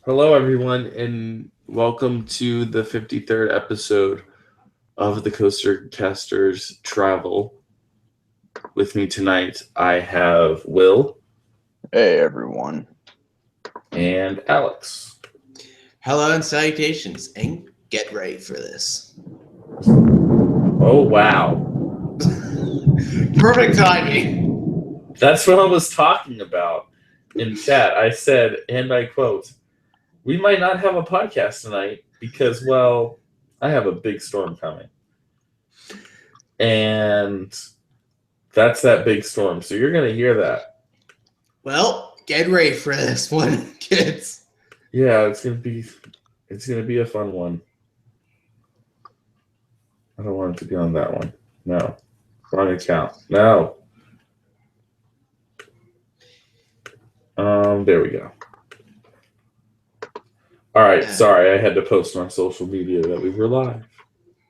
Hello, everyone, and welcome to the 53rd episode of the TheCoasterCasters Travel. With me tonight, I have Will Hey everyone. and Alex. Hello and salutations, and get ready for this. Oh, wow. Perfect timing. That's what I was talking about in chat. I said, and I quote, we might not have a podcast tonight because, well, I have a big storm coming. And that's that big storm. So you're going to hear that. Well, get ready for this one, kids. Yeah, it's gonna be a fun one. I don't want it to be on that one. No. Wrong account. No. There we go. All right, sorry, I had to post on social media that we were live.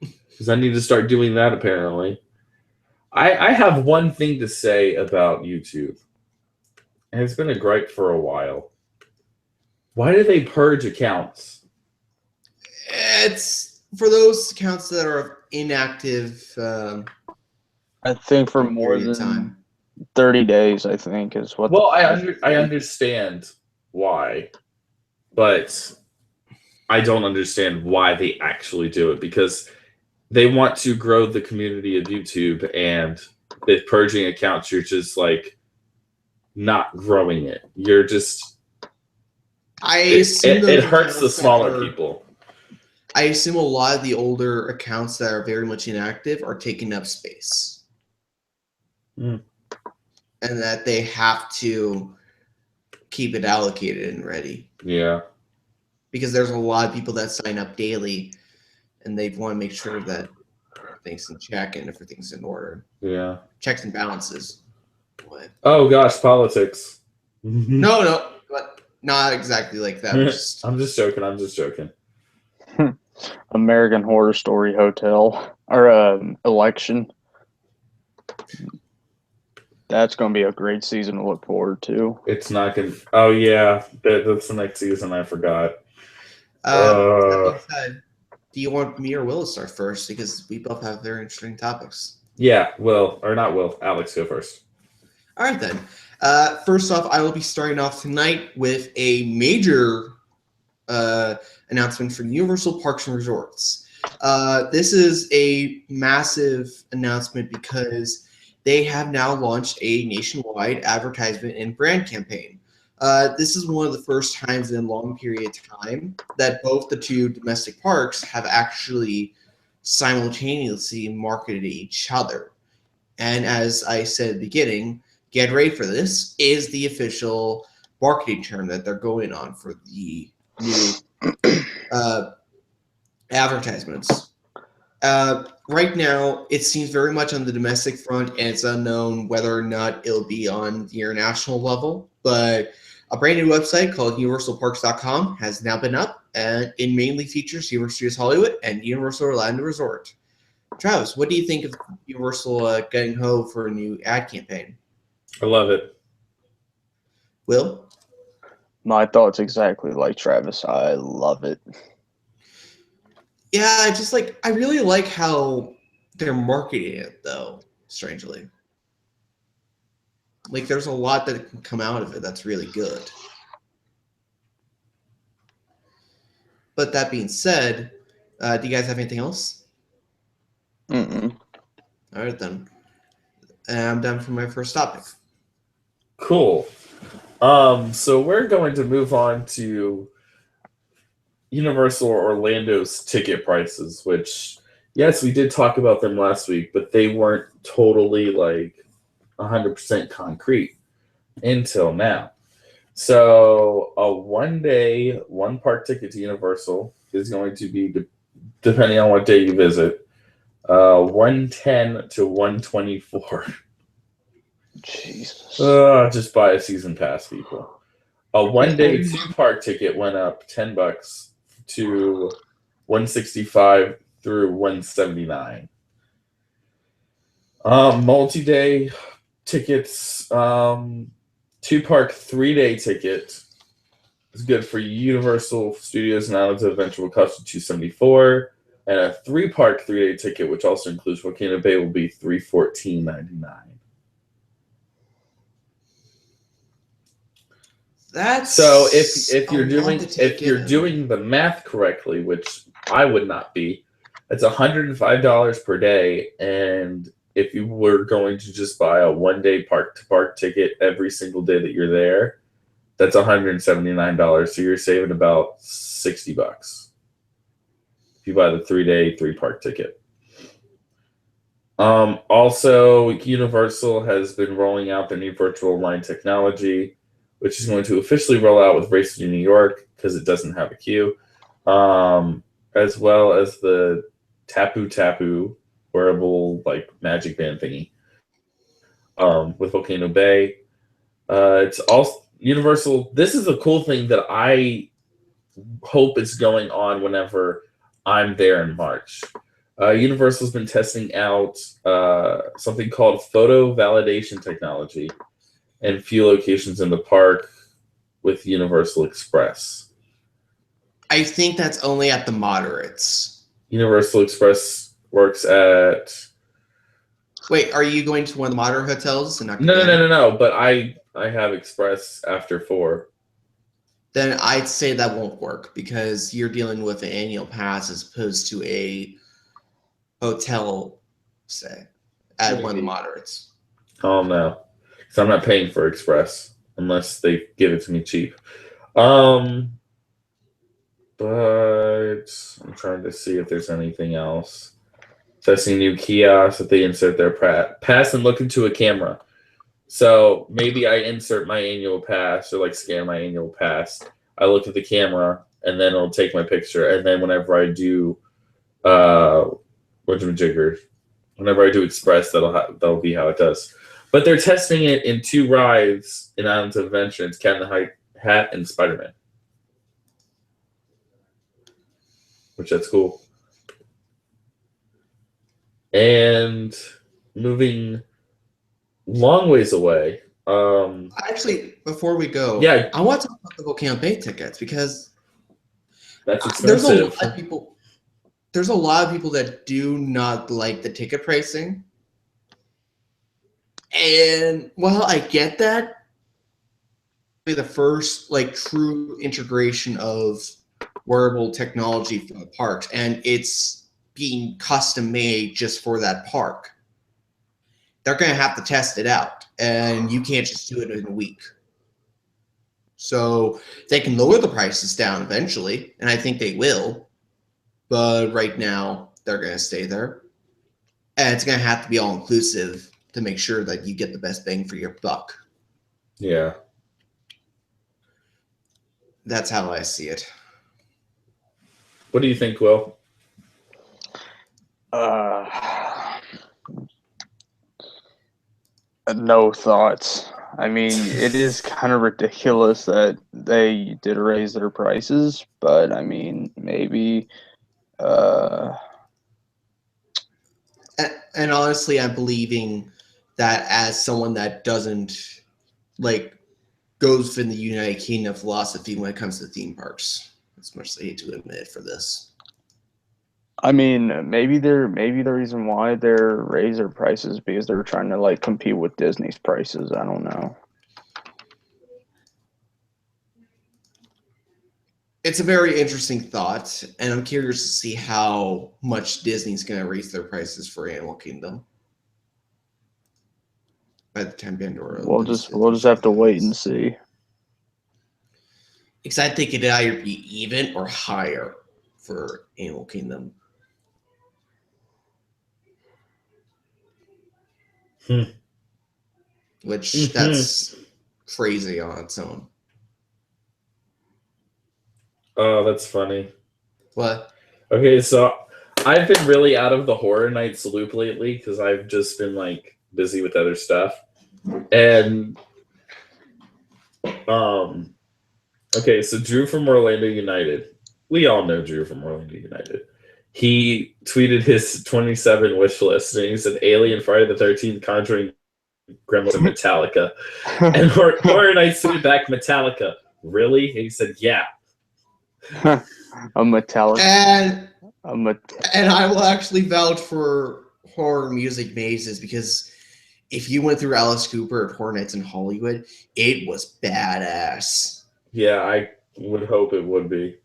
Because I need to start doing that apparently. I have one thing to say about YouTube. And it's been a gripe for a while. Why do they purge accounts? It's for those accounts that are inactive. I think for more than 30 days, I think is what. Well, I understand why, but I don't understand why they actually do it because they want to grow the community of YouTube, and with purging accounts, you're just like not growing it. You're just it hurts the smaller people. I assume a lot of the older accounts that are very much inactive are taking up space. Mm. And that they have to keep it allocated and ready. Yeah. Because there's a lot of people that sign up daily and they want to make sure that everything's in check and everything's in order. Yeah. Checks and balances. What? Oh gosh, politics. No, but not exactly like that. I'm just joking. American Horror Story Hotel or election. That's going to be a great season to look forward to. It's not going to... Oh, yeah. That's the next season. I forgot. That being said, do you want me or Will to start first? Because we both have very interesting topics. Yeah, Will. Or not Will. Alex, go first. All right, then. First off, I will be starting off tonight with a major announcement from Universal Parks and Resorts. This is a massive announcement because they have now launched a nationwide advertisement and brand campaign. This is one of the first times in a long period of time that both the two domestic parks have actually simultaneously marketed each other. And as I said at the beginning, get ready for this is the official marketing term that they're going on for the new advertisements. Right now, it seems very much on the domestic front, and it's unknown whether or not it'll be on the international level. But a brand new website called UniversalParks.com has now been up, and it mainly features Universal Studios Hollywood and Universal Orlando Resort. Travis, what do you think of Universal getting ho for a new ad campaign? I love it. Will? My thoughts exactly like Travis. I love it. Yeah, I really like how they're marketing it, though, strangely. Like, there's a lot that can come out of it that's really good. But that being said, do you guys have anything else? Mm-mm. All right, then. And I'm done for my first topic. Cool. So we're going to move on to Universal Orlando's ticket prices, which, yes, we did talk about them last week, but they weren't totally 100% concrete until now. So a 1 day, 1 park ticket to Universal is going to be, depending on what day you visit, $110 to $124. Jesus. Just buy a season pass, people. A 1 day 2 park ticket went up $10 to $165 through $179. Multi-day tickets, 2 park 3 day ticket is good for Universal Studios and Islands of Adventure will cost you $274, and a 3-park 3-day ticket, which also includes Volcano Bay, will be $314.99. That's so if you're doing the math correctly, which I would not be, it's $105 per day, and if you were going to just buy a 1-day park-to-park ticket every single day that you're there, that's $179. So you're saving about $60 if you buy the 3-day 3-park ticket. Also, Universal has been rolling out their new virtual line technology, which is going to officially roll out with Race to New York because it doesn't have a queue, as well as the Tapu Tapu wearable like magic band thingy with Volcano Bay. It's also Universal. This is a cool thing that I hope is going on whenever I'm there in March. Universal's been testing out something called photo validation technology and few locations in the park with Universal Express. I think that's only at the moderates. Universal Express works at... Wait, are you going to one of the moderate hotels? No. But I have Express after 4. Then I'd say that won't work because you're dealing with an annual pass as opposed to a hotel stay at one of the moderates. Oh, no. Because I'm not paying for Express unless they give it to me cheap. But I'm trying to see if there's anything else. Testing new kiosks that they insert their pass and look into a camera. So maybe I insert my annual pass or like scan my annual pass. I look at the camera and then it'll take my picture. And then whenever I do whenever I do Express, that'll be how it does. But they're testing it in 2 rides in Islands of Adventure. It's Cat in the Hat and Spider-Man. Which that's cool. And moving long ways away. Actually, before we go, yeah, I want to talk about the Volcano Bay tickets because that's expensive. There's a lot of people that do not like the ticket pricing. And while I get that, the first like true integration of wearable technology for the parks, and it's being custom made just for that park. They're going to have to test it out, and you can't just do it in a week. So they can lower the prices down eventually, and I think they will. But right now, they're going to stay there. And it's going to have to be all-inclusive to make sure that you get the best bang for your buck. Yeah. That's how I see it. What do you think, Will? No thoughts. I mean, it is kind of ridiculous that they did raise their prices, but I mean, maybe. And honestly, I'm believing that as someone that doesn't like goes in the United Kingdom philosophy when it comes to theme parks, as much as I hate to admit it for this. I mean, maybe the reason why they're raising their prices because they're trying to like compete with Disney's prices. I don't know. It's a very interesting thought, and I'm curious to see how much Disney's going to raise their prices for Animal Kingdom by the time Pandora. We'll just have to wait and see. Because I think it'd either be even or higher for Animal Kingdom. Which that's crazy on its own. Oh, that's funny. What? Okay, so I've been really out of the Horror Nights loop lately because I've just been like busy with other stuff. And okay, so Drew from Orlando United. We all know Drew from Orlando United. He tweeted his 27 wish list and he said Alien, Friday the 13th, Conjuring, Gremlins, and Metallica. And Horror Nights tweeted back Metallica. really? And he said, yeah. A metallic. And I will actually vouch for horror music mazes because if you went through Alice Cooper at Horror Nights in Hollywood, it was badass. Yeah, I would hope it would be.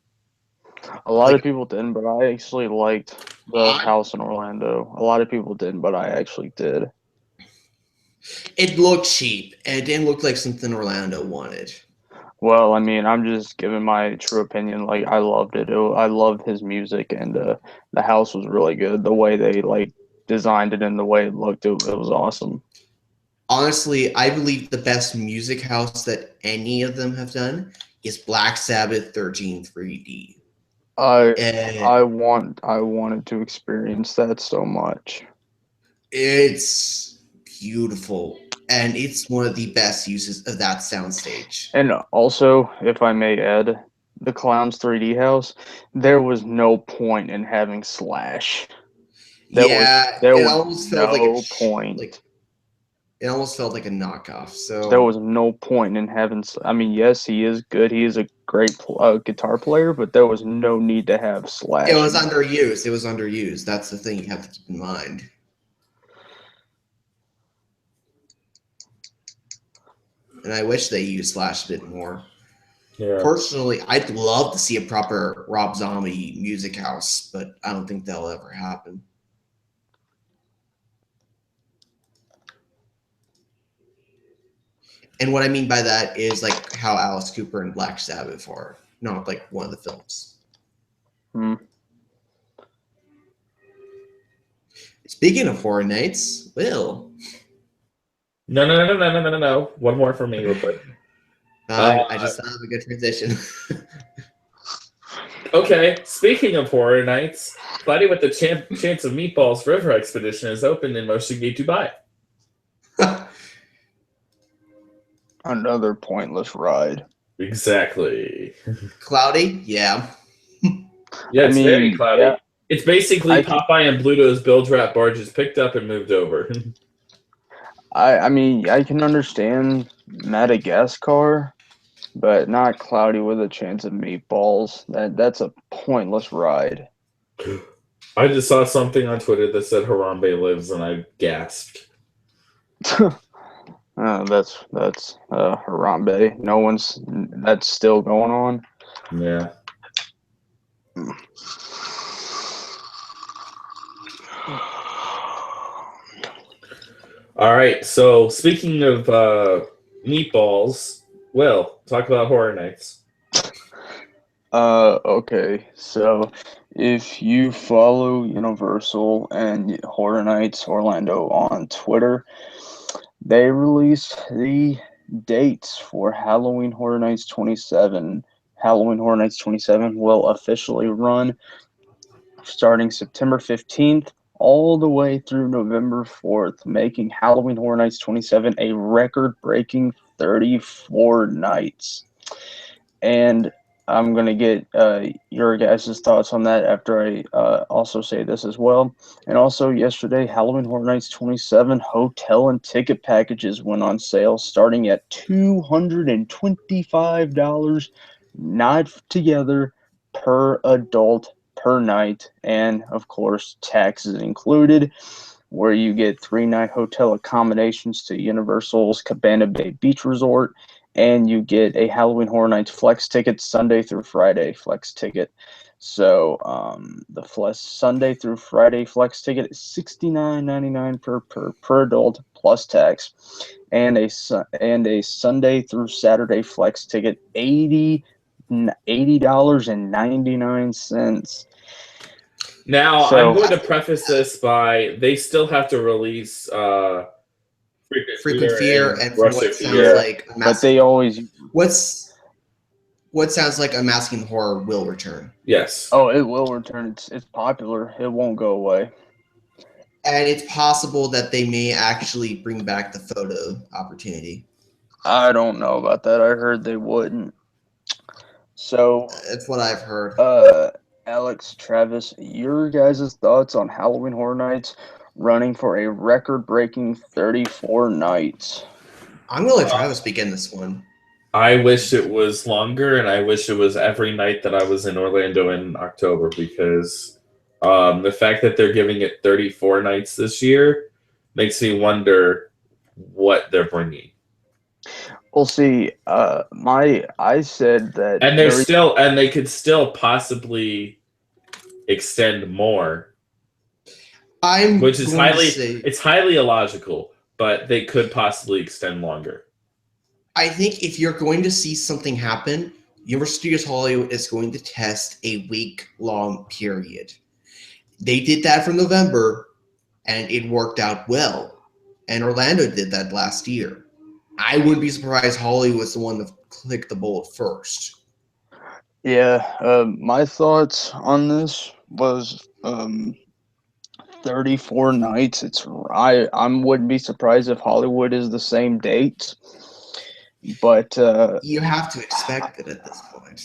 A lot Like, of people didn't, but I actually liked the house in Orlando. A lot of people didn't, but I actually did. it looked cheap, and it didn't look like something Orlando wanted. Well, I mean, I'm just giving my true opinion. Like, I loved it. I loved his music, and the house was really good. The way they like designed it and the way it looked, it was awesome. Honestly, I believe the best music house that any of them have done is Black Sabbath 13 3D. I wanted to experience that so much. It's beautiful, and it's one of the best uses of that soundstage. And also, if I may add, the Clowns 3D house, there was no point in having Slash. There it was almost felt no like point. it almost felt like a knockoff. So There was no point in having. I mean, yes, he is good. He is a great guitar player, but there was no need to have Slash. it was underused. It was underused. That's the thing you have to keep in mind. And I wish they used Slash a bit more. Yeah. Personally, I'd love to see a proper Rob Zombie music house, but I don't think that'll ever happen. And what I mean by that is like how Alice Cooper and Black Sabbath are, not like one of the films. Speaking of Horror Nights, Will. No. One more for me real quick. I just thought of a good transition. Okay, speaking of Horror Nights, Cloudy with the Chance of Meatballs River Expedition is open in Motion Gate Dubai. Another pointless ride. Exactly. Cloudy? Yeah. Yeah, it's very cloudy. Yeah. It's basically Popeye and Bluto's bilge wrap barges picked up and moved over. I mean, I can understand Madagascar, but not Cloudy with a Chance of Meatballs. That's a pointless ride. I just saw something on Twitter that said Harambe lives, and I gasped. That's Harambe. No one's that's still going on. Yeah. All right. So speaking of meatballs, Will, talk about Horror Nights. Okay. So if you follow Universal and Horror Nights Orlando on Twitter, they released the dates for Halloween Horror Nights 27. Halloween Horror Nights 27 will officially run starting September 15th all the way through November 4th, making Halloween Horror Nights 27 a record-breaking 34 nights. And I'm going to get your guys' thoughts on that after I also say this as well. And also yesterday, Halloween Horror Nights 27 hotel and ticket packages went on sale starting at $225, not together, per adult per night. And of course, taxes included, where you get 3-night hotel accommodations to Universal's Cabana Bay Beach Resort, and you get a Halloween Horror Nights flex ticket, Sunday through Friday flex ticket. So the Sunday through Friday flex ticket is $69.99 per adult plus tax, and a Sunday through Saturday flex ticket $80.99. Now, I'm going to preface this by they still have to release Frequent Fear and Russia what sounds Fear. like But they always what sounds like Unmasking Horror will return. Yes. Oh, it will return. It's popular. It won't go away. And it's possible that they may actually bring back the photo opportunity. I don't know about that. I heard they wouldn't. So that's what I've heard. Alex, Travis, your guys' thoughts on Halloween Horror Nights running for a record-breaking 34 nights? I'm going to let Travis begin this one. I wish it was longer, and I wish it was every night that I was in Orlando in October, because the fact that they're giving it 34 nights this year makes me wonder what they're bringing. We'll see. I said that And they could still possibly extend more, I'm which is going to say, it's highly illogical, but they could possibly extend longer. I think if you're going to see something happen, Universal Studios Hollywood is going to test a week-long period. They did that for November, and it worked out well. And Orlando did that last year. I wouldn't be surprised Hollywood's the one to click the bullet first. Yeah, my thoughts on this was 34 nights. I wouldn't be surprised if Hollywood is the same dates, but You have to expect it at this point.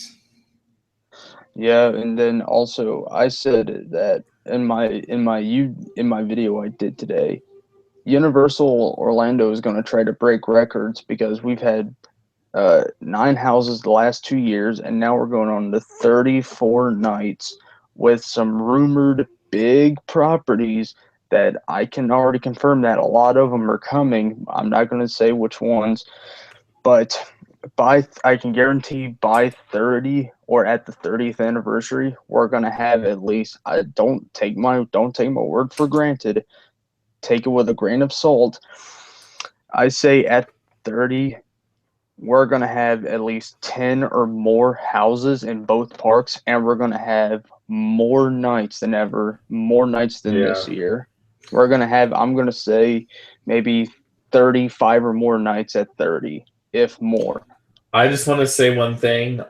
yeah, and then also I said that in my video I did today, Universal Orlando is going to try to break records because we've had 9 houses the last 2 years, and now we're going on to 34 nights with some rumored big properties that I can already confirm that a lot of them are coming. I'm not going to say which ones, but I can guarantee by 30 or at the 30th anniversary, we're going to have at least. I don't take my word for granted. Take it with a grain of salt. I say at 30, we're going to have at least 10 or more houses in both parks, and we're going to have more nights than ever, more nights than this Yeah. year. We're going to have, I'm going to say, maybe 35 or more nights at 30, if more. I just want to say one thing.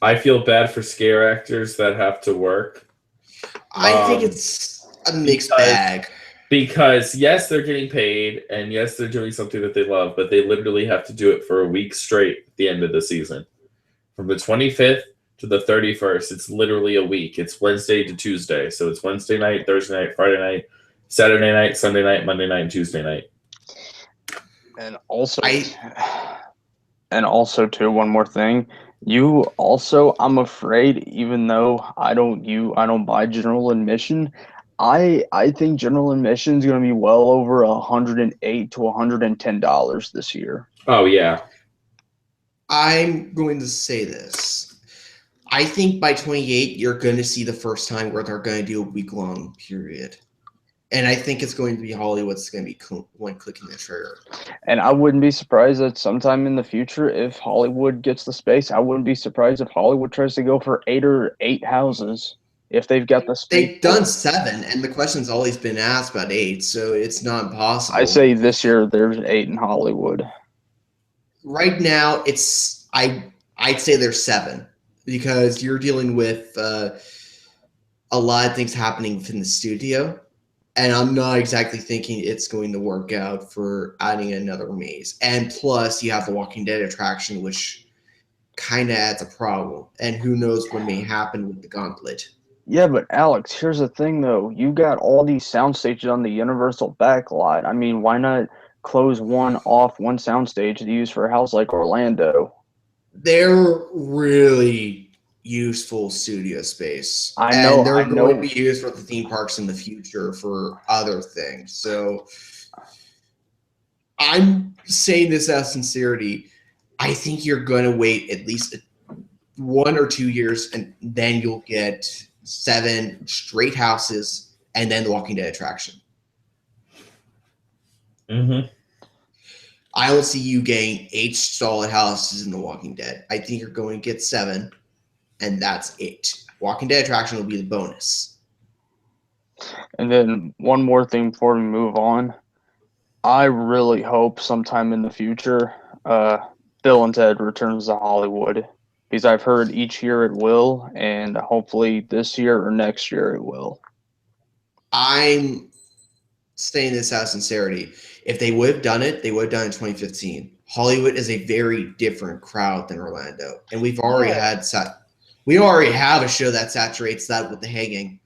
I feel bad for scare actors that have to work. I think it's a mixed bag. Because yes, they're getting paid, and yes, they're doing something that they love, but they literally have to do it for a week straight at the end of the season. From the 25th to the 31st, it's literally a week. It's Wednesday to Tuesday. So it's Wednesday night, Thursday night, Friday night, Saturday night, Sunday night, Monday night, and Tuesday night. And also too, one more thing. You also, I'm afraid, even though I don't buy general admission, I think general admission is going to be well over $108 to $110 this year. Oh yeah. I'm going to say this. I think by 28, you're going to see the first time where they're going to do a week-long period. And I think it's going to be Hollywood's going to be one clicking the trigger. And I wouldn't be surprised that sometime in the future, if Hollywood gets the space, I wouldn't be surprised if Hollywood tries to go for 8 houses if they've got the space. They've done 7, and the question's always been asked about 8, so it's not impossible. I say this year there's 8 in Hollywood. Right now, I'd say there's 7 because you're dealing with a lot of things happening within the studio. And I'm not exactly thinking it's going to work out for adding another maze. And plus, you have the Walking Dead attraction, which kind of adds a problem. And who knows what may happen with the Gauntlet. Yeah, but Alex, here's the thing, though. You got all these sound stages on the Universal backlot. I mean, why not close one soundstage to use for a house like Orlando? They're really useful studio space. I know. And they're going to be used for the theme parks in the future for other things. So I'm saying this out of sincerity. I think you're going to wait at least 1 or 2 years, and then you'll get 7 straight houses and then the Walking Dead attraction. Mm-hmm. I don't see you getting 8 solid houses in the Walking Dead. I think you're going to get 7. And that's it. Walking Dead attraction will be the bonus. And then one more thing before we move on. I really hope sometime in the future, Bill and Ted returns to Hollywood, because I've heard each year it will, and hopefully this year or next year it will. I'm saying this out of sincerity. If they would have done it, they would have done it in 2015. Hollywood is a very different crowd than Orlando, and we've already we already have a show that saturates that with the hanging.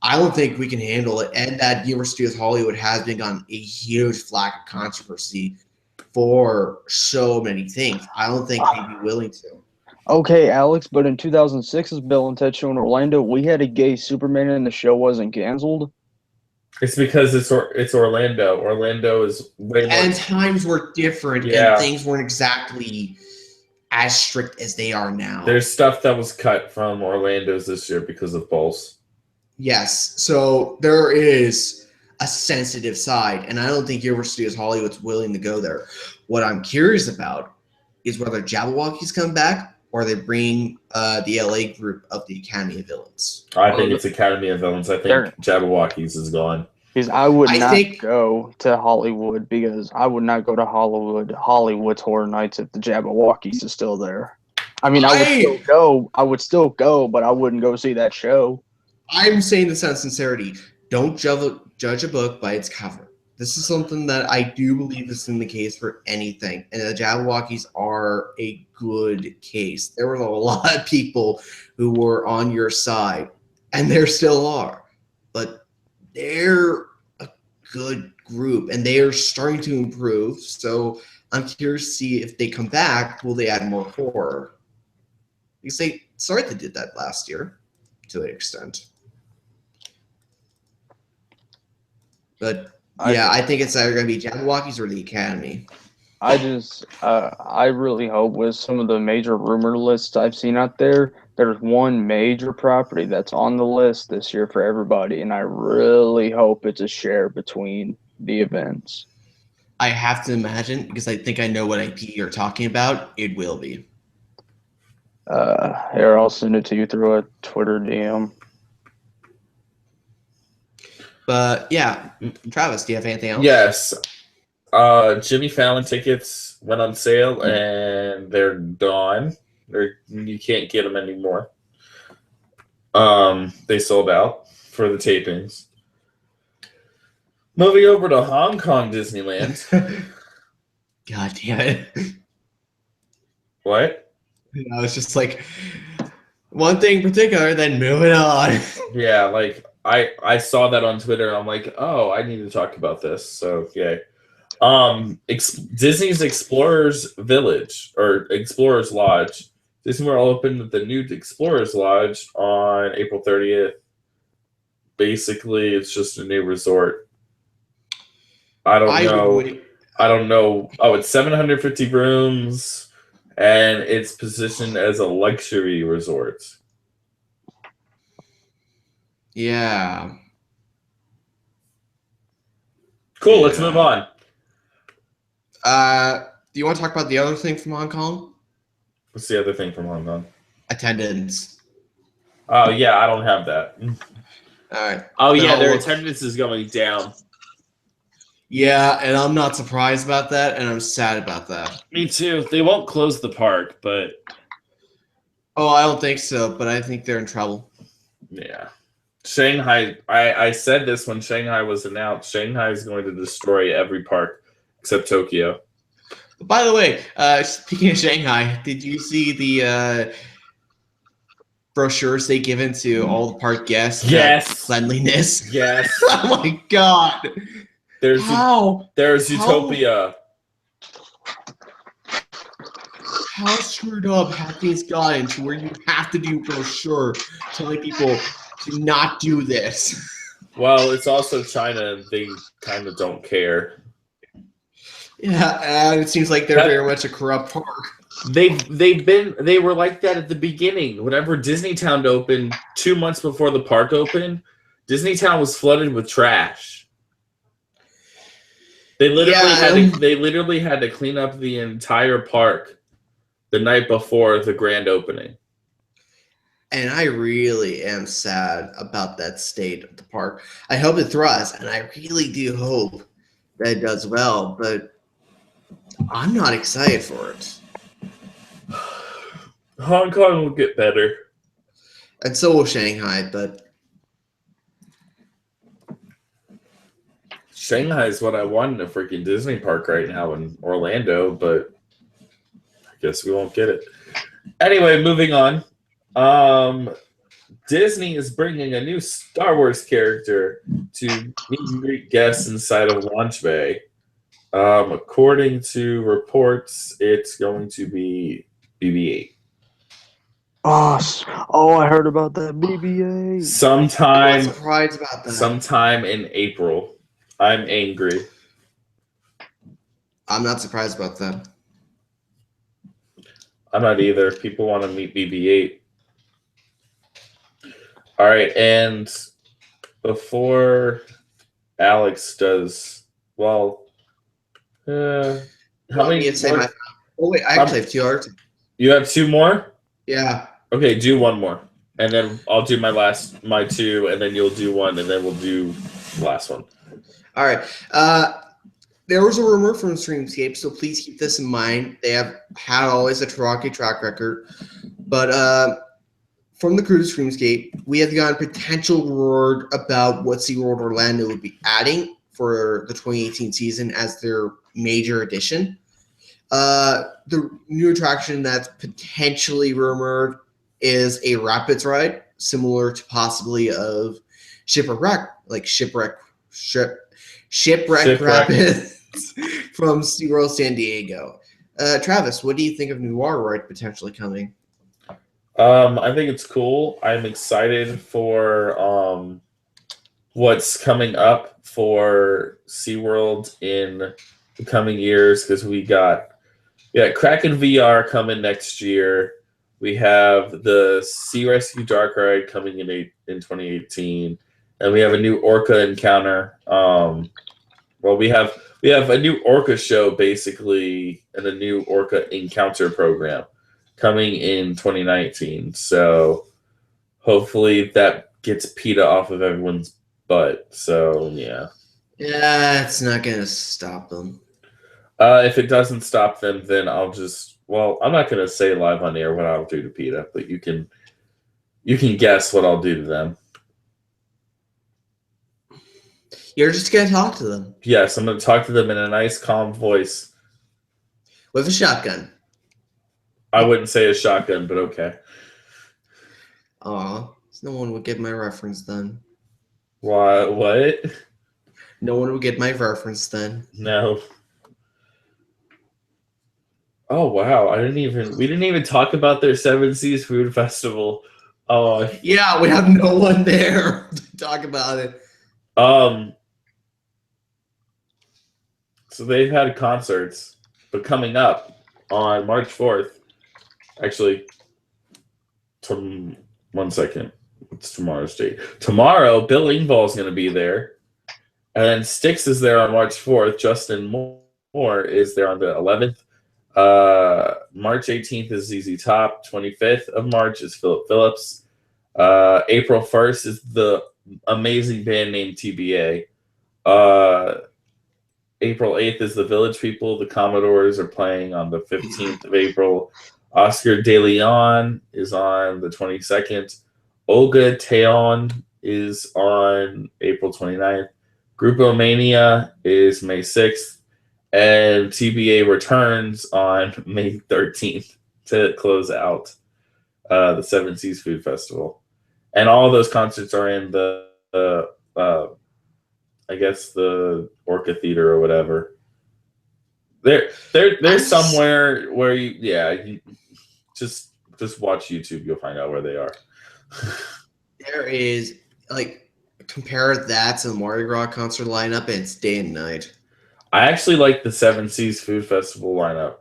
I don't think we can handle it. And that Universal Studios Hollywood has been on a huge flack of controversy for so many things. I don't think they'd be willing to. Okay, Alex, but in 2006's Bill and Ted Show in Orlando, we had a gay Superman and the show wasn't canceled. It's because it's Orlando. Orlando is way more. And times were different, Yeah. and things weren't exactly as strict as they are now. There's stuff that was cut from Orlando's this year because of Bulls. Yes, so there is a sensitive side, and I don't think Universal Studios Hollywood's willing to go there. What I'm curious about is whether Jabberwockies come back or they bring the LA group of the Academy of Villains. I think it's Academy of Villains. I think Jabberwockies is gone. Because I would not go to Hollywood because I would not go to Hollywood's Horror Nights if the Jabberwockies is still there. I mean, I would still go, but I wouldn't go see that show. I'm saying this out of sincerity. Don't judge a book by its cover. This is something that I do believe is in the case for anything. And the Jabberwockies are a good case. There were a lot of people who were on your side, and there still are. But they're a good group, and they are starting to improve. So I'm curious to see if they come back, will they add more horror? Because they did that last year to an extent. But yeah, I think it's either going to be Jabberwockies or the Academy. I really hope with some of the major rumor lists I've seen out there, there's one major property that's on the list this year for everybody, and I really hope it's a share between the events. I have to imagine, because I think I know what IP you're talking about, it will be. Here, I'll send it to you through a Twitter DM. But yeah, Travis, do you have anything else? Yes. Jimmy Fallon tickets went on sale and they're gone. You can't get them anymore. They sold out for the tapings. Moving over to Hong Kong Disneyland. God damn it. What? I was just like, one thing in particular, then moving on. Yeah, like I saw that on Twitter. I'm like, oh, I need to talk about this. So yay. Disney's Explorers Village or Explorers Lodge. Disney World opened the new Explorers Lodge on April 30th. Basically, it's just a new resort. I don't know. Oh, it's 750 rooms, and it's positioned as a luxury resort. Yeah. Cool. Let's move on. Do you want to talk about the other thing from Hong Kong? What's the other thing from Hong Kong? Attendance. Oh, yeah, I don't have that. All right. Oh, yeah, their attendance is going down. Yeah, and I'm not surprised about that, and I'm sad about that. Me too. They won't close the park, but... Oh, I don't think so, but I think they're in trouble. Yeah. Shanghai, I said this when Shanghai was announced. Shanghai is going to destroy every park except Tokyo. By the way, speaking of Shanghai, did you see the brochures they given to all the park guests? Yes. Cleanliness. Yes. Oh my God. There's Utopia. How screwed up have things gotten to where you have to do brochure telling people to not do this? Well, it's also China. They kind of don't care. Yeah, and it seems like they're very much a corrupt park. They were like that at the beginning. Whenever Disneytown opened, 2 months before the park opened, Disneytown was flooded with trash. They literally had to clean up the entire park the night before the grand opening. And I really am sad about that state of the park. I hope it thrives, and I really do hope that it does well, but I'm not excited for it. Hong Kong will get better. And so will Shanghai, but Shanghai is what I want in a freaking Disney park right now in Orlando, but I guess we won't get it. Anyway, moving on. Disney is bringing a new Star Wars character to meet and greet guests inside of Launch Bay. According to reports, it's going to be BB-8. Oh, I heard about that BB-8. I'm not Sometime surprised about that. sometime in April. I'm angry. I'm not surprised about that. I'm not either. People want to meet BB-8. All right, and before Alex does, well, how Want me many to say more? my? Oh wait, I actually have 2 hours. You have 2 more? Yeah. Okay, do 1 more, and then I'll do my 2, and then you'll do 1, and then we'll do the last one. All right. There was a rumor from Streamscape, so please keep this in mind. They have had always a rocky track record, but from the crew to Streamscape, we have gotten potential word about what SeaWorld Orlando would be adding for the 2018 season as their major addition. The new attraction that's potentially rumored is a rapids ride, similar to possibly of Shipwreck Rapids from SeaWorld San Diego. Travis, what do you think of Noir Ride potentially coming? I think it's cool. I'm excited for what's coming up for SeaWorld in the coming years because we got Kraken VR coming next year. We have the Sea Rescue Dark Ride coming in 2018, and we have a new Orca encounter. We have a new Orca show basically, and a new Orca encounter program coming in 2019. So hopefully that gets PETA off of everyone's butt. So yeah. Yeah, it's not gonna stop them. If it doesn't stop them, then I'll just I'm not gonna say live on air what I'll do to PETA, but you can guess what I'll do to them. You're just gonna talk to them Yes, I'm gonna talk to them in a nice, calm voice. with a shotgun. I wouldn't say a shotgun, but okay. Aw, no one would get my reference then. What? No one would get my reference then. No. Oh wow! We didn't even talk about their Seven Seas Food Festival. Oh Yeah, we have no one there to talk about it. So they've had concerts, but coming up on March 4th, actually, 1 second. What's tomorrow's date? Tomorrow, Bill Engvall's going to be there. And then Styx is there on March 4th. Justin Moore is there on the 11th. March 18th is ZZ Top. 25th of March is Philip Phillips. April 1st is the amazing band named TBA. April 8th is the Village People. The Commodores are playing on the 15th of April. Oscar De Leon is on the 22nd. Olga Teon is on April 29th. Grupo Mania is May 6th. And TBA returns on May 13th to close out the Seven Seas Food Festival. And all of those concerts are in I guess the Orca Theater or whatever. There's somewhere where you just watch YouTube, you'll find out where they are. There is compare that to the Mardi Gras concert lineup, and it's day and night. I actually like the Seven Seas Food Festival lineup.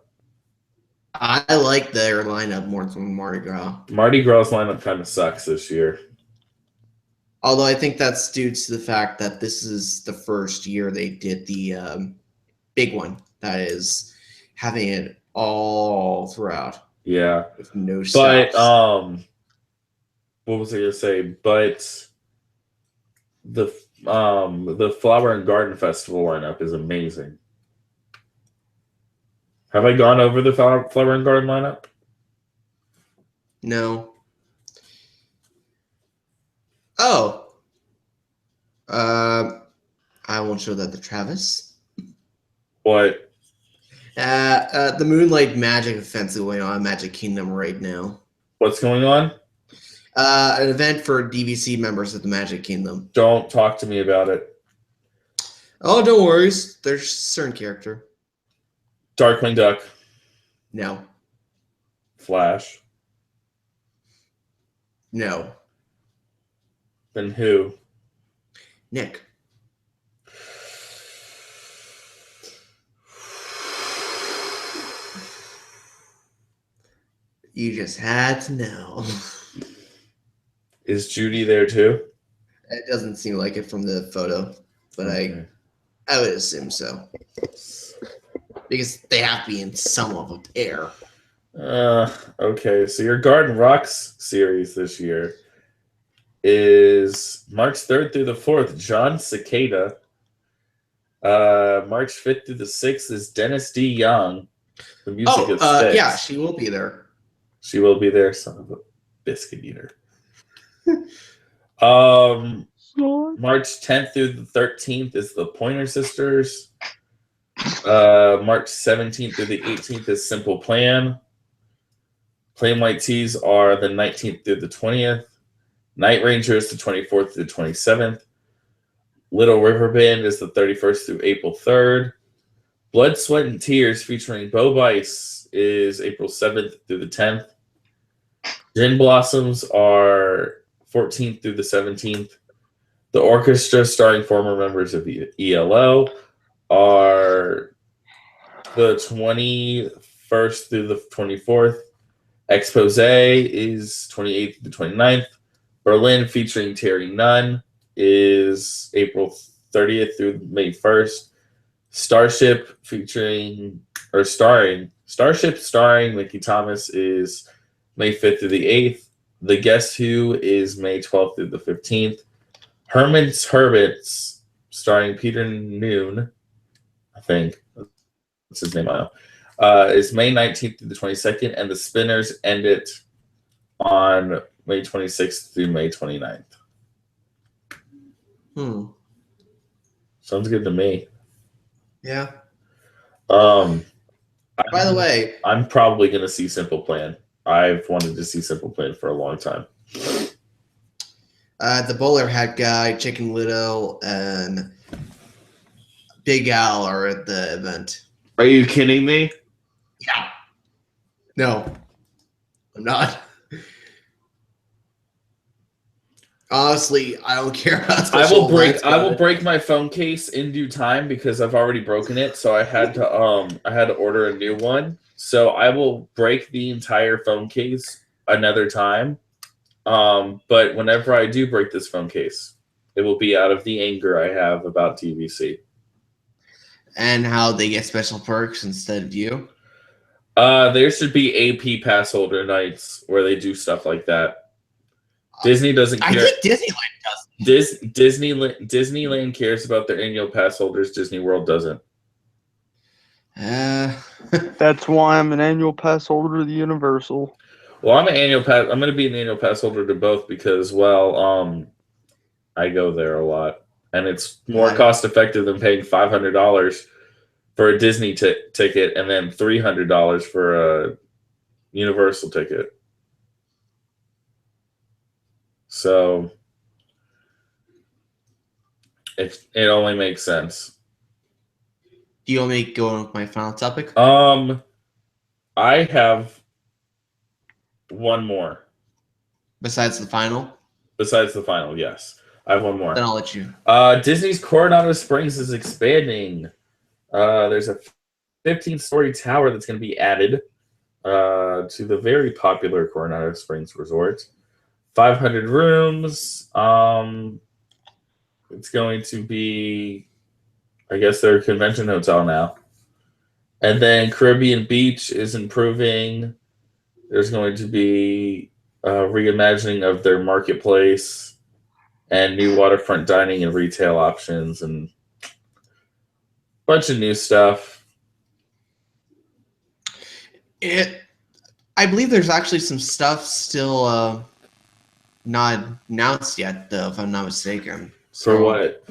I like their lineup more than Mardi Gras. Mardi Gras lineup kind of sucks this year. Although I think that's due to the fact that this is the first year they did the big one that is having it all throughout. Yeah. With no stops. But what was I gonna say? But the Flower and Garden Festival lineup is amazing. Have I gone over the Flower and Garden lineup? No. Oh. I won't show that to Travis. What? The Moonlight Magic event's going on Magic Kingdom right now. What's going on? An event for DVC members of the Magic Kingdom. Don't talk to me about it. Oh, don't worry. There's a certain character. Darkwing Duck. No. Flash. No. Then who? Nick. You just had to know. Is Judy there too? It doesn't seem like it from the photo, but Okay. I would assume so. Because they have to be in some of a pair. Okay, so your Garden Rocks series this year is March 3rd through the 4th, John Cicada. March 5th through the 6th is Dennis D. Young. The music is Sticks. Yeah, she will be there. She will be there, son of a biscuit eater. March 10th through the 13th is the Pointer Sisters. March 17th through the 18th is Simple Plan. Plain White Tees are the 19th through the 20th. Night Rangers the 24th through the 27th. Little River Band is the 31st through April 3rd. Blood, Sweat, and Tears featuring Bo Bice is April 7th through the 10th. Gin Blossoms are 14th through the 17th. The orchestra starring former members of the ELO are the 21st through the 24th. Expose is 28th to the 29th. Berlin featuring Terry Nunn is April 30th through May 1st. Starship starring Mickey Thomas is May 5th through the 8th. The Guess Who is May 12th through the 15th. Herman's Hermits starring Peter Noon, I think. What's his name? Is May 19th through the 22nd, and the Spinners end it on May 26th through May 29th. Sounds good to me. Yeah. By the way, I'm probably going to see Simple Plan. I've wanted to see Simple Plan for a long time. The bowler hat guy, Chicken Little, and Big Al are at the event. Are you kidding me? Yeah. No, I'm not. Honestly, I don't care about I will break my phone case in due time because I've already broken it, so I had to order a new one. So I will break the entire phone case another time. But whenever I do break this phone case, it will be out of the anger I have about TVC. And how they get special perks instead of you? There should be AP pass holder nights where they do stuff like that. Disney doesn't care. I think Disneyland does. Disneyland cares about their annual pass holders. Disney World doesn't. That's why I'm an annual pass holder of the Universal. Well, I'm going to be an annual pass holder to both because, I go there a lot, and it's more cost effective than paying $500 for a Disney ticket and then $300 for a Universal ticket. So it only makes sense. Do you want me to go on with my final topic? I have one more. Besides the final? Besides the final, yes. I have one more. Then I'll let you. Disney's Coronado Springs is expanding. There's a 15-story tower that's going to be added to the very popular Coronado Springs Resort. 500 rooms. It's going to be, I guess, their convention hotel now. And then Caribbean Beach is improving. There's going to be a reimagining of their marketplace and new waterfront dining and retail options and a bunch of new stuff. I believe there's actually some stuff still not announced yet, though, if I'm not mistaken. For what?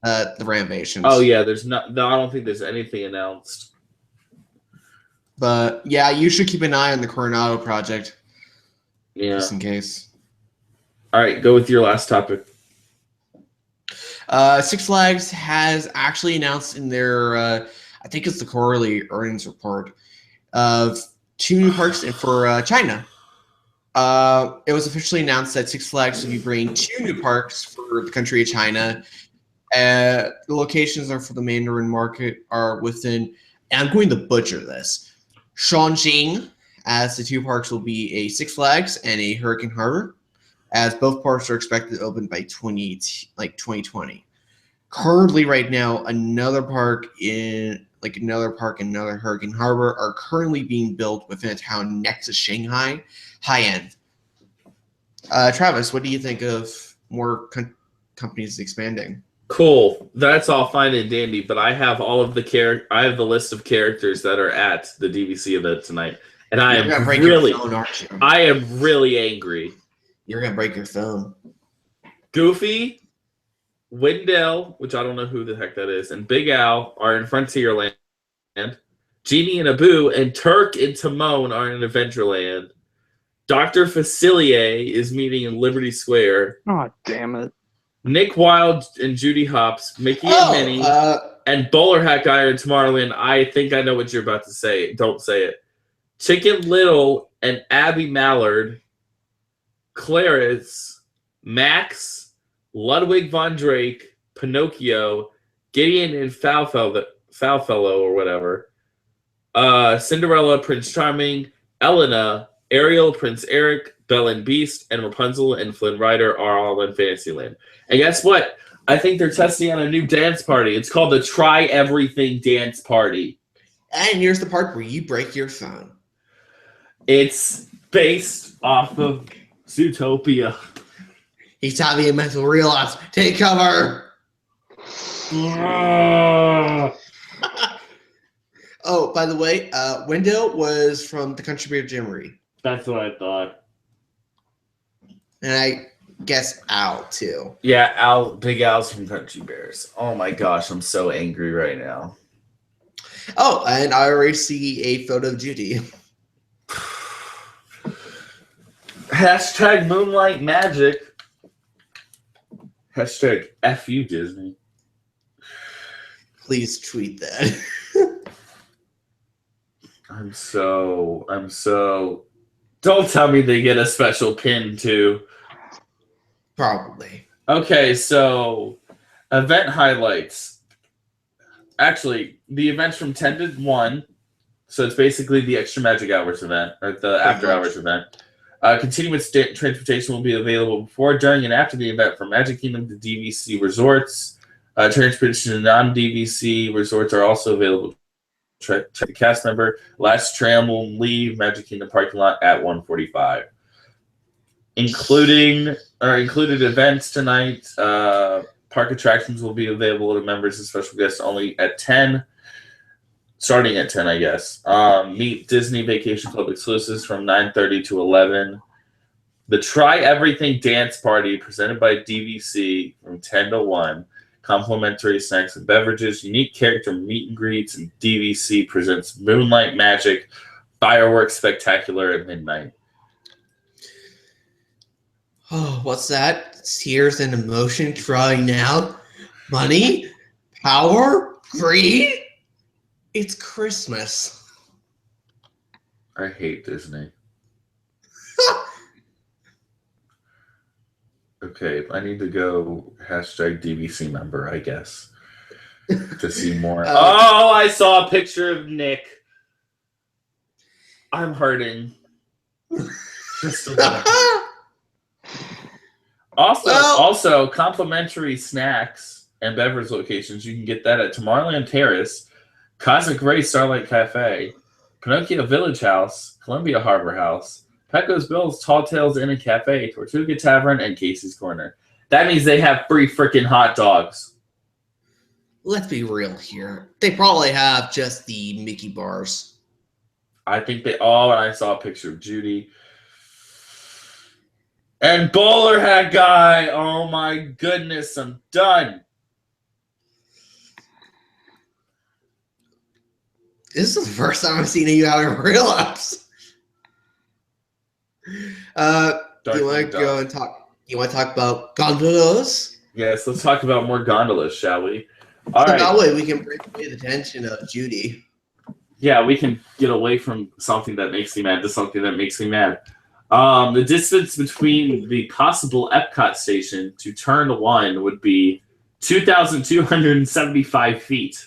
The renovations. Oh yeah, there's not. No, I don't think there's anything announced. But yeah, you should keep an eye on the Coronado project. Yeah. Just in case. All right, go with your last topic. Six Flags has actually announced in their, I think it's the quarterly earnings report, of 2 new parks for China. It was officially announced that Six Flags will be bringing 2 new parks for the country of China. The locations are for the Mandarin market are within, and I'm going to butcher this, Shanxing, as the 2 parks will be a Six Flags and a Hurricane Harbor, as both parks are expected to open by 2020. Currently, right now, another park and another Hurricane Harbor are currently being built within a town next to Shanghai, high end. Travis, what do you think of more companies expanding? Cool. That's all fine and dandy, but I have all of I have the list of characters that are at the DVC event tonight, and I You're gonna am break really, your phone, aren't you? I am really angry. You're gonna break your phone. Goofy, Wendell, which I don't know who the heck that is, and Big Al are in Frontierland. Genie and Abu and Turk and Timon are in Adventureland. Dr. Facilier is meeting in Liberty Square. Oh, damn it. Nick Wilde and Judy Hopps, Mickey and Minnie, and Bowler Hat Guy are in Tomorrowland. I think I know what you're about to say. Don't say it. Chicken Little and Abby Mallard, Clarence, Max, Ludwig von Drake, Pinocchio, Gideon and Foulfellow or whatever, Cinderella, Prince Charming, Elena, Ariel, Prince Eric, Belle and Beast, and Rapunzel and Flynn Rider are all in Fantasyland. And guess what? I think they're testing on a new dance party. It's called the Try Everything Dance Party. And here's the part where you break your phone. It's based off of Zootopia. He's having a mental relapse. Take cover. Oh, by the way, Wendell was from the Country Bear Jamboree. That's what I thought. And I guess Al, too. Yeah, Big Al's from Country Bears. Oh my gosh, I'm so angry right now. Oh, and I already see a photo of Judy. Hashtag Moonlight Magic. Hashtag F you, Disney. Please tweet that. I'm so. Don't tell me they get a special pin too. Probably. Okay, so event highlights. Actually, the event's from 10 to 1, so it's basically the Extra Magic Hours event, or the After Hours event. Continuous transportation will be available before, during, and after the event from Magic Kingdom to DVC resorts. Transportation to non-DVC resorts are also available. Check the cast member. Last tram will leave Magic Kingdom parking lot at 1:45. Included events tonight. Park attractions will be available to members and special guests only at 10. Starting at 10, I guess. Meet Disney Vacation Club exclusives from 9:30 to 11. The Try Everything Dance Party presented by DVC from 10 to 1. Complimentary snacks and beverages, unique character meet and greets, and DVC presents Moonlight Magic Fireworks Spectacular at midnight. Oh, what's that? Tears and emotion crying out? Money? Power? Greed? It's Christmas. I hate Disney. Okay, I need to go hashtag DVC member, I guess, to see more. Oh, I saw a picture of Nick. I'm hurting. Just a little. Also, complimentary snacks and beverage locations. You can get that at Tomorrowland Terrace, Cosmic Ray Starlight Cafe, Pinocchio Village House, Columbia Harbor House, Pecco's Bill's Tall Tales Inn and Cafe, Tortuga Tavern, and Casey's Corner. That means they have free freaking hot dogs. Let's be real here. They probably have just the Mickey bars. I think they all, and I saw a picture of Judy. And Bowler Hat Guy. Oh my goodness, I'm done. This is the first time I've seen you having a relapse. Do you want to go and talk? You want to talk about gondolas? Yes, let's talk about more gondolas, shall we? All So right. that way we can break away the tension of Judy. Yeah, we can get away from something that makes me mad to something that makes me mad. The distance between the possible Epcot station to Turn 1 would be 2,275 feet.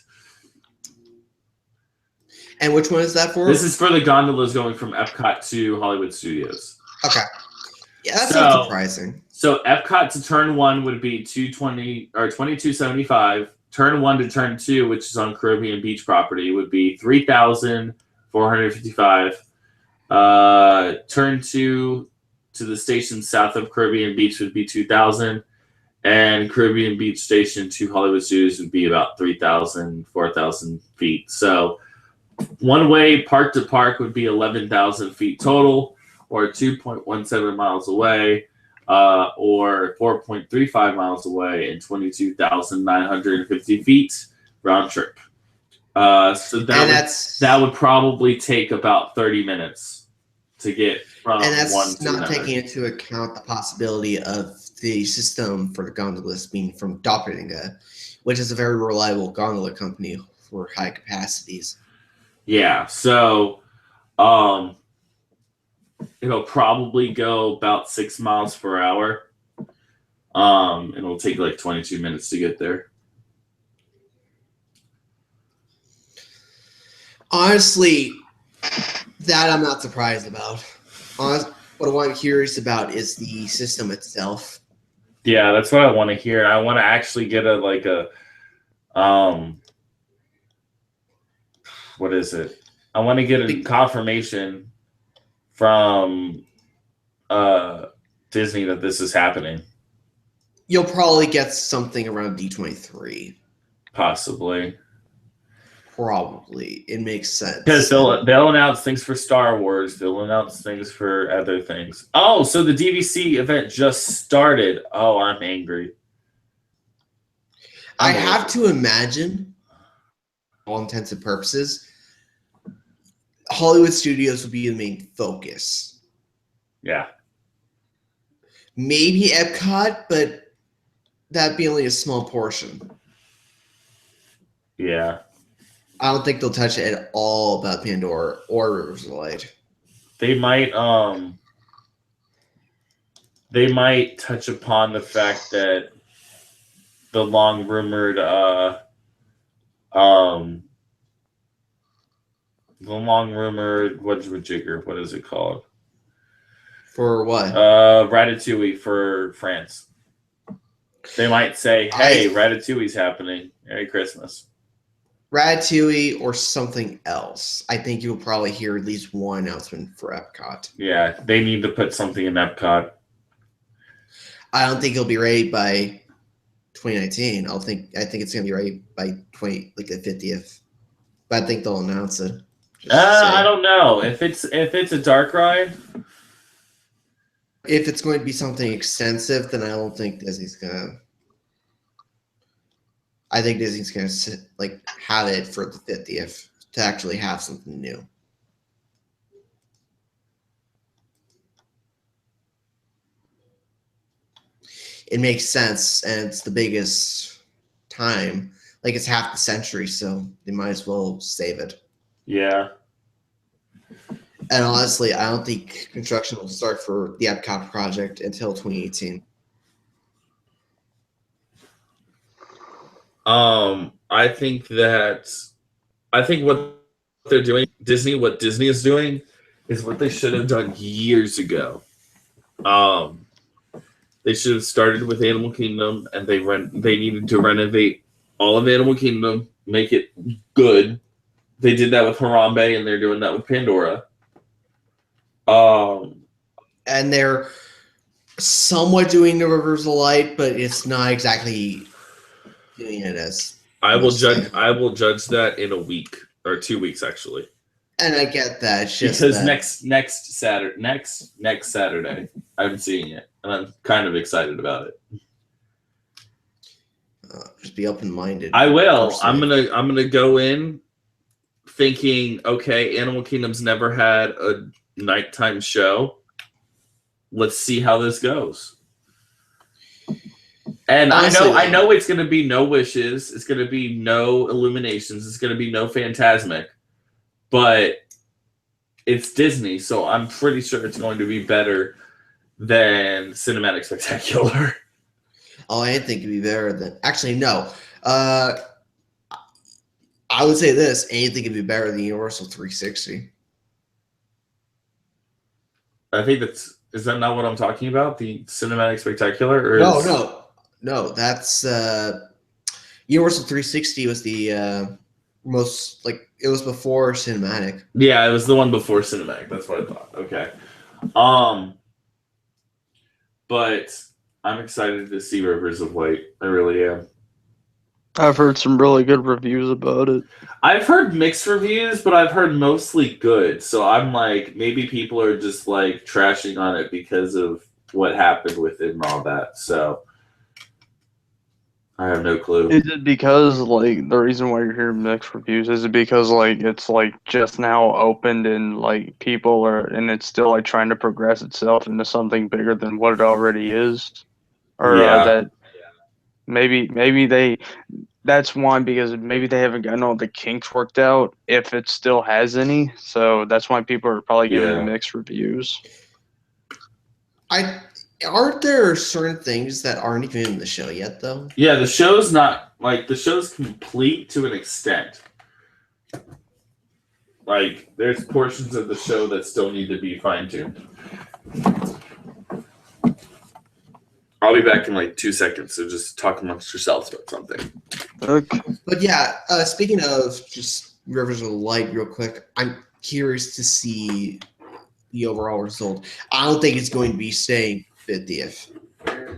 And which one is that for? This is for the gondolas going from Epcot to Hollywood Studios. Okay. Yeah, that's not surprising. So Epcot to Turn 1 would be 220 or 2,275. Turn 1 to Turn 2, which is on Caribbean Beach property, would be 3,455. Turn 2 to the station south of Caribbean Beach would be 2,000. And Caribbean Beach Station to Hollywood Studios would be about 3,000, 4,000 feet. So one way park to park would be 11,000 feet total, or 2.17 miles away, or 4.35 miles away, and 22,950 feet round trip. So that would probably take about 30 minutes to get from and that's one to not another. taking into account the possibility of the system for the gondolas being from Doppelganger, which is a very reliable gondola company for high capacities. Yeah, so it'll probably go about 6 miles per hour. It'll take like 22 minutes to get there. Honestly, that I'm not surprised about. What I'm curious about is the system itself. Yeah, that's what I want to hear. I want to actually get what is it? I want to get a confirmation from Disney that this is happening. You'll probably get something around D23. Possibly. Probably. It makes sense. Because they'll announce things for Star Wars. They'll announce things for other things. Oh, so the DVC event just started. Oh, I'm angry. I have to imagine, for all intents and purposes, Hollywood Studios will be the main focus. Yeah. Maybe Epcot, but that'd be only a small portion. Yeah. I don't think they'll touch it at all about Pandora or Rivers of Light. They might touch upon the fact that the long rumored what is it called? For what? Ratatouille for France. They might say, hey, Ratatouille's happening. Merry Christmas. Ratatouille or something else. I think you'll probably hear at least one announcement for Epcot. Yeah, they need to put something in Epcot. I don't think it'll be ready by 2019. I think it's gonna be ready by the 50th. But I think they'll announce it. I don't know. If it's a dark ride. If it's going to be something extensive, then I don't think Disney's gonna. I think Disney's gonna have it for the 50th to actually have something new. It makes sense, and it's the biggest time. Like, it's half the century, so they might as well save it. Yeah. And honestly, I don't think construction will start for the Epcot project until 2018. I think what they're doing, what Disney is doing, is what they should have done years ago. They should have started with Animal Kingdom, and they needed to renovate all of Animal Kingdom, make it good. They did that with Harambe, and they're doing that with Pandora. And they're somewhat doing the Rivers of Light, but it's not exactly doing it as. I will judge that in a week or 2 weeks, actually. And I get that. It's just because that next Saturday, I'm seeing it, and I'm kind of excited about it. just be open-minded. I will. Personally. I'm gonna go in thinking, okay, Animal Kingdom's never had a nighttime show. Let's see how this goes. And Honestly, I know it's going to be no wishes. It's going to be no illuminations. It's going to be no phantasmic. But it's Disney, so I'm pretty sure it's going to be better than Cinematic Spectacular. Oh, I think it'd be better than. Actually, no. I would say this. Anything could be better than Universal 360. I think is that not what I'm talking about? The Cinematic Spectacular? Or No. That's Universal 360 was the most it was before cinematic. Yeah, it was the one before Cinematic. That's what I thought. Okay. But I'm excited to see Rivers of Light. I really am. I've heard some really good reviews about it. I've heard mixed reviews, but I've heard mostly good. So I'm like, maybe people are just like trashing on it because of what happened with it and all that. So I have no clue. Is it because like the reason why you're hearing mixed reviews is it because like it's like just now opened and like people are and it's still like trying to progress itself into something bigger than what it already is? Or are Yeah. that maybe they that's one because maybe they haven't gotten all the kinks worked out if it still has any. So that's why people are probably giving Yeah. it mixed reviews. Aren't there certain things that aren't even in the show yet though? Yeah, the show's not like the show's complete to an extent. Like there's portions of the show that still need to be fine-tuned. I'll be back in like 2 seconds, so just talk amongst yourselves about something. Okay. But yeah, speaking of just Rivers of Light real quick, I'm curious to see the overall result. I don't think it's going to be staying 50th.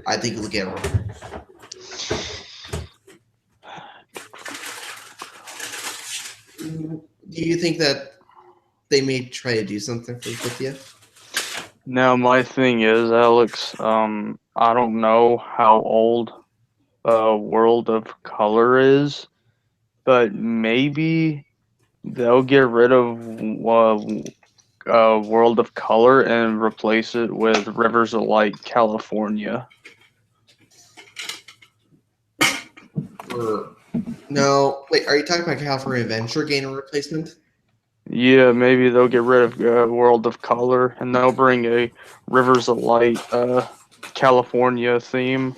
I think it'll get wrong. Do you think that they may try to do something for the 50th? Now my thing is, Alex, I don't know how old World of Color is, but maybe they'll get rid of World of Color and replace it with Rivers of Light California. No, wait. Are you talking about California Adventure getting a replacement? Yeah, maybe they'll get rid of World of Color and they'll bring a Rivers of Light California theme.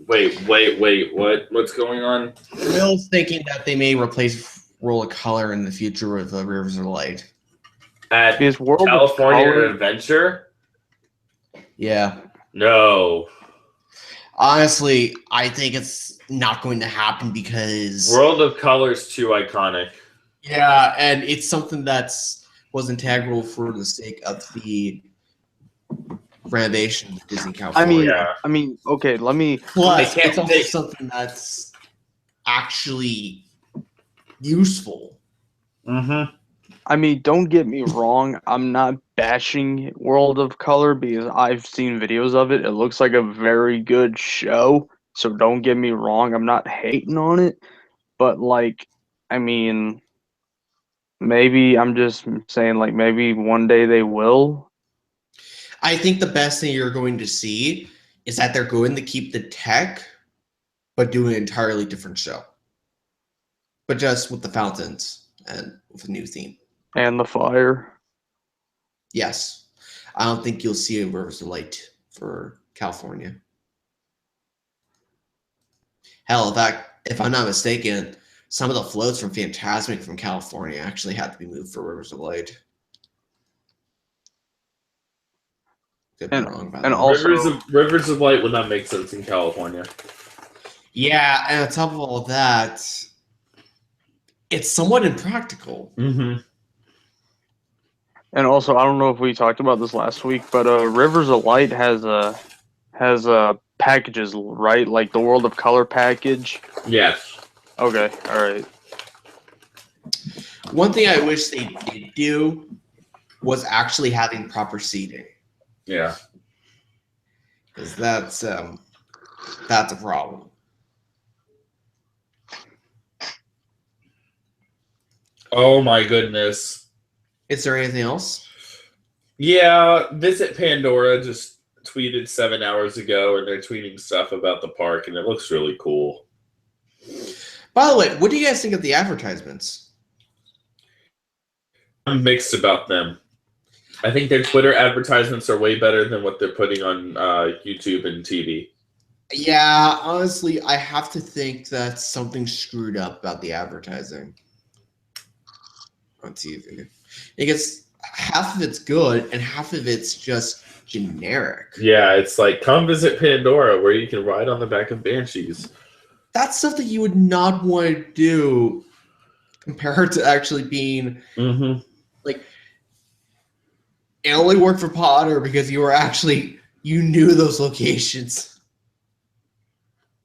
Wait, what? What's going on? Will's thinking that they may replace World of Color in the future with Rivers of Light. At Is World California of Color Adventure? Yeah. No. Honestly, I think it's not going to happen because World of Color's too iconic. yeah, and it's something was integral for the sake of the renovation of Disney California. I mean, okay, let me. Plus, They can't- it's also something that's actually useful. Mm-hmm. I mean, don't get me wrong. I'm not bashing World of Color because I've seen videos of it. It looks like a very good show. So don't get me wrong. I'm not hating on it. But, like, I mean, maybe I'm just saying, like, maybe one day they will. I think the best thing you're going to see is that they're going to keep the tech, but do an entirely different show. But just with the fountains and with a new theme. And the fire. Yes. I don't think you'll see a Rivers of Light for California. Hell, in fact, if I'm not mistaken, some of the floats from Phantasmic from California actually had to be moved for Rivers of Light. Could be wrong about and that. also- Rivers of Light would not make sense in California. Yeah, and on top of all of that, it's somewhat impractical. Mm-hmm. And also, I don't know if we talked about this last week, but Rivers of Light has packages, right? Like the World of Color package. Yes. Okay, all right. One thing I wish they did do was actually having proper seating, Yeah. because that's a problem. Oh my goodness. Is there anything else? Yeah, Visit Pandora just tweeted 7 hours ago, and they're tweeting stuff about the park, and it looks really cool. By the way, what do you guys think of the advertisements? I'm mixed about them. I think their Twitter advertisements are way better than what they're putting on YouTube and TV. Yeah, honestly, I have to think that something screwed up about the advertising on TV. Because half of it's good and half of it's just generic. Yeah, it's like, come visit Pandora, where you can ride on the back of banshees. That's stuff that you would not want to do compared to actually being like, it only worked for Potter because you knew those locations.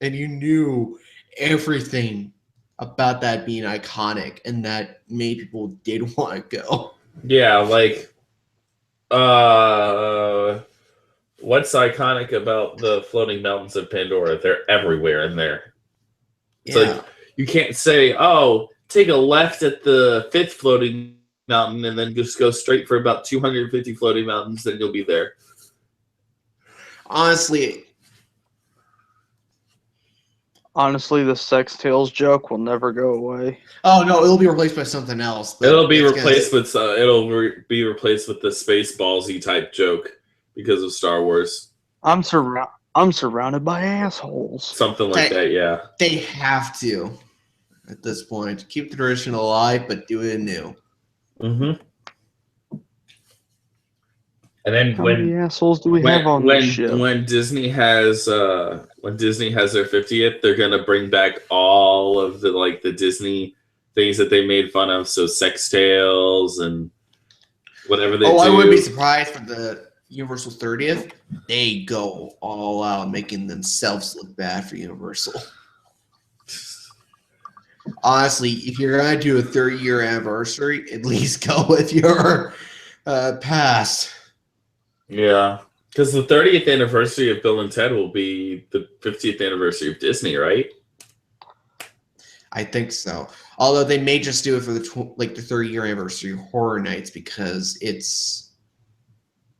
And you knew everything about that being iconic, and that made people did want to go. Yeah, like, what's iconic about the floating mountains of Pandora? They're everywhere in there. It's like, you can't say, oh, take a left at the 5th floating mountain and then just go straight for about 250 floating mountains, then you'll be there. Honestly, the Sex Tales joke will never go away. oh no, it'll be replaced by something else. It'll be replaced with be replaced with the Spaceballsy type joke because of Star Wars. I'm surrounded by assholes. Something like that, yeah. They have to at this point keep the tradition alive, but do it anew. And then How many assholes do we have on this ship? When Disney has their 50th, they're gonna bring back all of the Disney things that they made fun of, so Sex Tales and whatever they do. I wouldn't be surprised for the Universal 30th. They go all out, making themselves look bad for Universal. Honestly, if you're gonna do a 30-year anniversary, at least go with your past. Yeah, because the 30th anniversary of Bill and Ted will be the 50th anniversary of Disney, right? I think so. Although they may just do it for the 30-year anniversary of Horror Nights because it's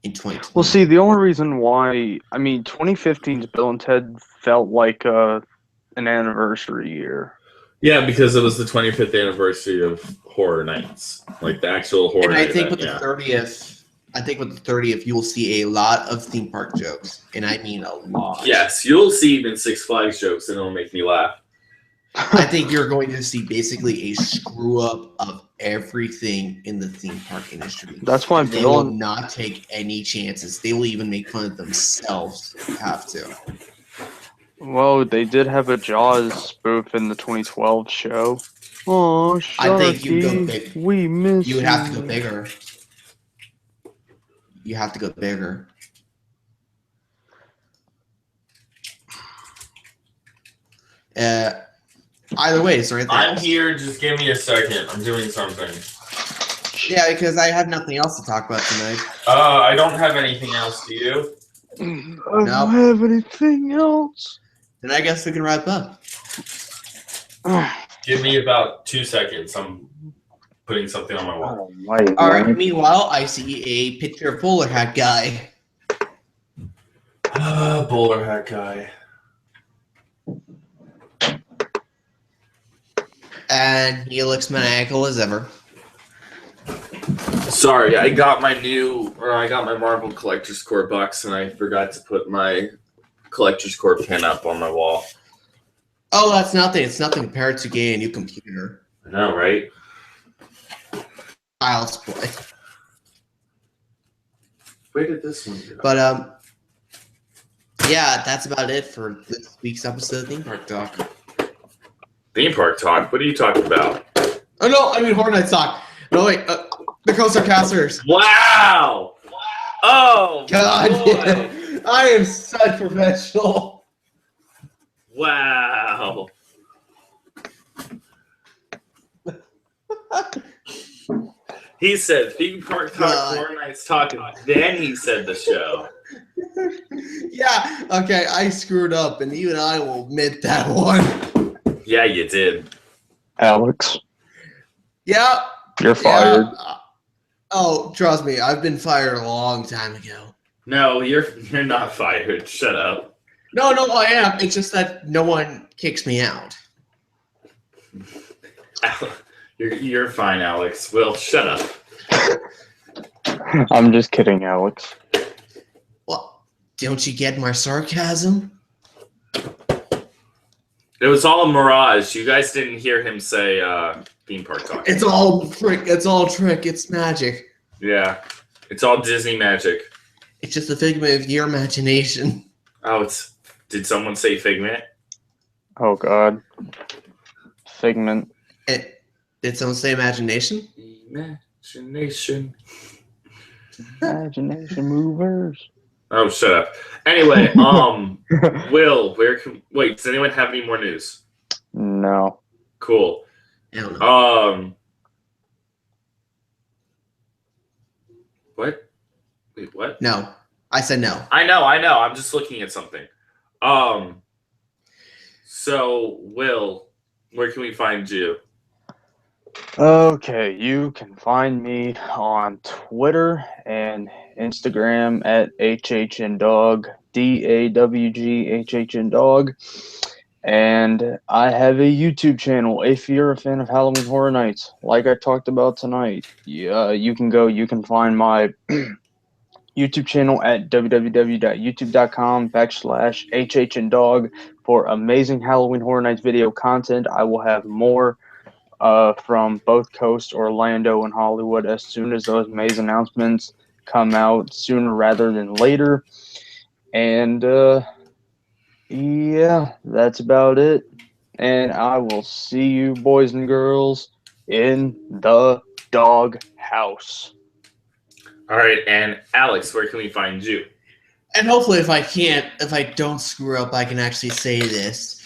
in 2020. Well, see, the only reason why 2015's Bill and Ted felt like an anniversary year. Yeah, because it was the 25th anniversary of Horror Nights, like the actual horror. And night I think event, with the 30th. I think with the 30th, you will see a lot of theme park jokes, and I mean a lot. Yes, you'll see even Six Flags jokes, and it'll make me laugh. I think you're going to see basically a screw up of everything in the theme park industry. That's why they will not take any chances. They will even make fun of themselves if they have to. Well, they did have a Jaws spoof in the 2012 show. Oh, Sharky, I think you go big. We miss you. You would have to go bigger. You have to go bigger. Either way, is there anything else? Here. Just give me a second. I'm doing something. Yeah, because I have nothing else to talk about tonight. I don't have anything else. Do you? I don't have anything else. Then I guess we can wrap up. Give me about 2 seconds. I'm putting something on my wall. All right. Meanwhile, I see a picture of Bowler Hat Guy. Bowler Hat Guy. And he looks maniacal as ever. Sorry, I got my Marvel Collector's Core box, and I forgot to put my Collector's Core pin up on my wall. Oh, that's nothing. It's nothing compared to getting a new computer. I know, right? Child's play. Where did this one go? But yeah, that's about it for this week's episode of Theme Park Talk. Theme Park Talk? What are you talking about? Oh no, I mean Horror Nights Talk. No wait, TheCoasterCasters. Wow! Oh God, boy. I am such professional. Wow! He said Theme Park Talk, Horror Nights Talk, and then he said the show. Yeah, okay, I screwed up, and even I will admit that one. Yeah, you did. Alex. Yeah. You're fired. Oh, trust me, I've been fired a long time ago. No, you're not fired. Shut up. No, I am. It's just that no one kicks me out. You're fine, Alex. Will, shut up. I'm just kidding, Alex. Well, don't you get my sarcasm? It was all a mirage. You guys didn't hear him say theme park talk. It's all trick. It's all trick. It's magic. Yeah. It's all Disney magic. It's just a figment of your imagination. Oh, did someone say Figment? Oh God. Figment. Did someone say imagination? Imagination. Imagination movers. Oh, shut up. Anyway, Will, wait, does anyone have any more news? No. Cool. I don't know. What? Wait, what? No. I said no. I know. I'm just looking at something. So, Will, where can we find you? Okay, you can find me on Twitter and Instagram at HHNDog, DAWGHHNDog. And I have a YouTube channel if you're a fan of Halloween Horror Nights, like I talked about tonight. Yeah, you can find my YouTube channel at www.youtube.com/HHNDog for amazing Halloween Horror Nights video content. I will have more from both Coast, Orlando, and Hollywood as soon as those May's announcements come out sooner rather than later. And yeah, that's about it. And I will see you boys and girls in the dog house. All right, and Alex, where can we find you? And hopefully if I don't screw up, I can actually say this.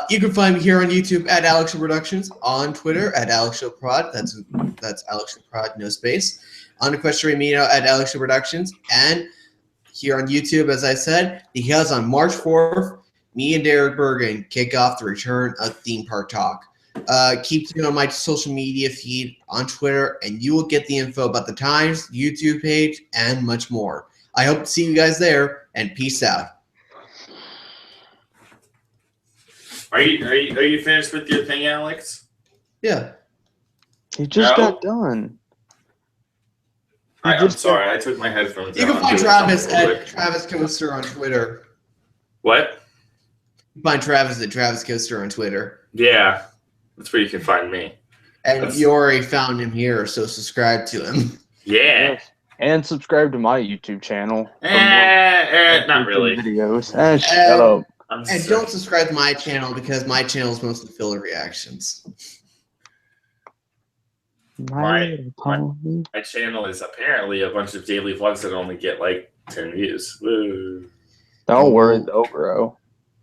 You can find me here on YouTube at Alex Show Productions, on Twitter at Alex Show Prod. That's Alex Show Prod, no space. On Equestrian Media at Alex Show Productions, and here on YouTube, as I said, because on March 4th, me and Derek Bergen kick off the return of Theme Park Talk. Keep tuned on my social media feed on Twitter, and you will get the info about the Times, YouTube page, and much more. I hope to see you guys there, and peace out. Are you finished with your thing, Alex? Yeah. He just No? got done. I'm sorry, I took my headphones You out. can find Travis at Travis Coaster on Twitter. What? You can find Travis at Travis Coaster on Twitter. Yeah, that's where you can find me. And you already found him here, so subscribe to him. Yeah. Yes. And subscribe to my YouTube channel. Not really. Videos. Shut up. And don't subscribe to my channel because my channel is mostly filler reactions. My channel is apparently a bunch of daily vlogs that only get like 10 views. Woo. Don't worry, they'll grow.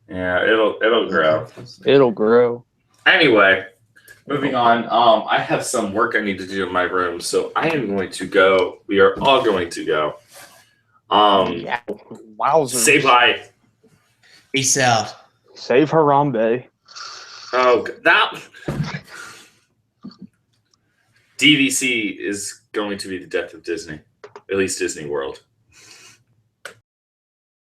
Yeah, it'll grow. It'll grow. Anyway, moving on. I have some work I need to do in my room, so I am going to go. We are all going to go. Yeah. Wowzers. Say bye. Peace out. Save Harambe. Oh, that DVC is going to be the death of Disney, at least Disney World.